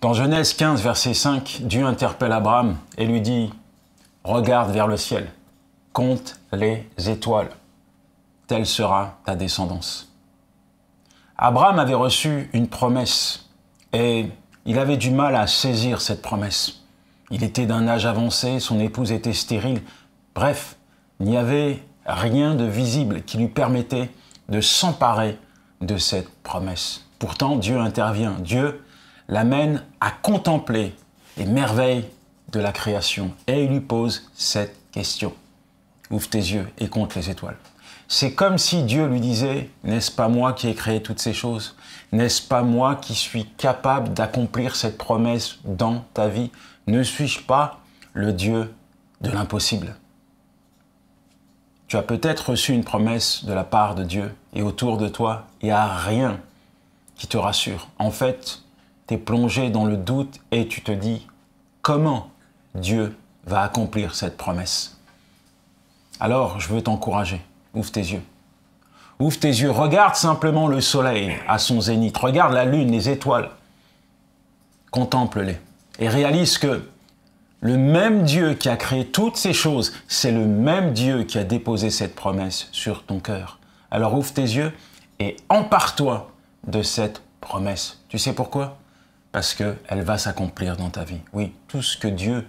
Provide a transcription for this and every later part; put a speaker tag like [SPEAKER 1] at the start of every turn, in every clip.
[SPEAKER 1] Dans Genèse 15, verset 5, Dieu interpelle Abraham et lui dit « Regarde vers le ciel, compte les étoiles, telle sera ta descendance. » Abraham avait reçu une promesse et il avait du mal à saisir cette promesse. Il était d'un âge avancé, son épouse était stérile. Bref, il n'y avait rien de visible qui lui permettait de s'emparer de cette promesse. Pourtant, Dieu intervient. Dieu l'amène à contempler les merveilles de la création. Et il lui pose cette question. Ouvre tes yeux et compte les étoiles. C'est comme si Dieu lui disait, n'est-ce pas moi qui ai créé toutes ces choses? N'est-ce pas moi qui suis capable d'accomplir cette promesse dans ta vie? Ne suis-je pas le Dieu de l'impossible? Tu as peut-être reçu une promesse de la part de Dieu et autour de toi, il n'y a rien qui te rassure. En fait, tu es plongé dans le doute et tu te dis, comment Dieu va accomplir cette promesse? Alors, je veux t'encourager. Ouvre tes yeux. Ouvre tes yeux. Regarde simplement le soleil à son zénith. Regarde la lune, les étoiles. Contemple-les. Et réalise que le même Dieu qui a créé toutes ces choses, c'est le même Dieu qui a déposé cette promesse sur ton cœur. Alors ouvre tes yeux et empare-toi de cette promesse. Tu sais pourquoi? Parce qu'elle va s'accomplir dans ta vie. Oui, tout ce que Dieu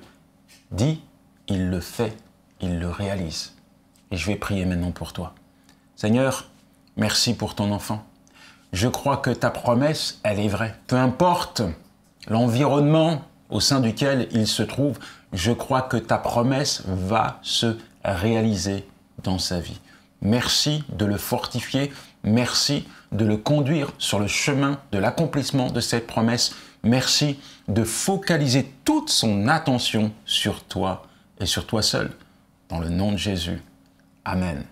[SPEAKER 1] dit, il le fait, il le réalise. Et je vais prier maintenant pour toi. Seigneur, merci pour ton enfant. Je crois que ta promesse, elle est vraie. Peu importe l'environnement au sein duquel il se trouve, je crois que ta promesse va se réaliser dans sa vie. Merci de le fortifier. Merci de le conduire sur le chemin de l'accomplissement de cette promesse. Merci de focaliser toute son attention sur toi et sur toi seul. Dans le nom de Jésus. Amen.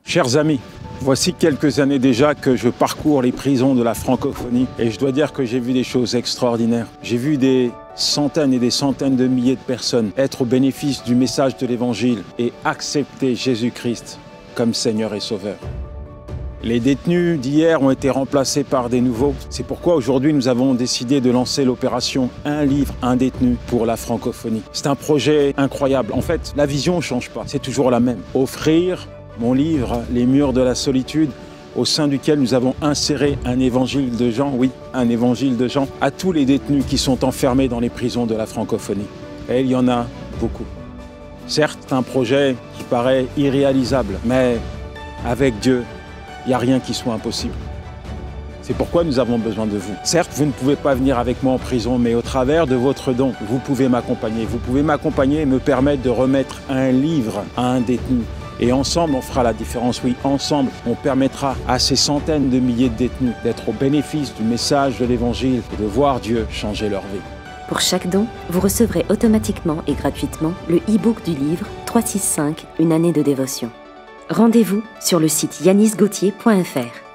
[SPEAKER 2] Chers amis, voici quelques années déjà que je parcours les prisons de la francophonie et je dois dire que j'ai vu des choses extraordinaires. J'ai vu des centaines et des centaines de milliers de personnes être au bénéfice du message de l'Évangile et accepter Jésus-Christ comme Seigneur et Sauveur. Les détenus d'hier ont été remplacés par des nouveaux. C'est pourquoi aujourd'hui nous avons décidé de lancer l'opération Un livre, un détenu pour la francophonie. C'est un projet incroyable. En fait, la vision ne change pas, c'est toujours la même. Offrir mon livre, Les murs de la solitude, au sein duquel nous avons inséré un évangile de Jean, oui, un évangile de Jean, à tous les détenus qui sont enfermés dans les prisons de la francophonie. Et il y en a beaucoup. Certes, c'est un projet qui paraît irréalisable, mais avec Dieu, il n'y a rien qui soit impossible. C'est pourquoi nous avons besoin de vous. Certes, vous ne pouvez pas venir avec moi en prison, mais au travers de votre don, vous pouvez m'accompagner. Vous pouvez m'accompagner et me permettre de remettre un livre à un détenu. Et ensemble, on fera la différence. Oui, ensemble, on permettra à ces centaines de milliers de détenus d'être au bénéfice du message de l'Évangile et de voir Dieu changer leur vie.
[SPEAKER 3] Pour chaque don, vous recevrez automatiquement et gratuitement le e-book du livre 365, une année de dévotion. Rendez-vous sur le site yanisgauthier.fr.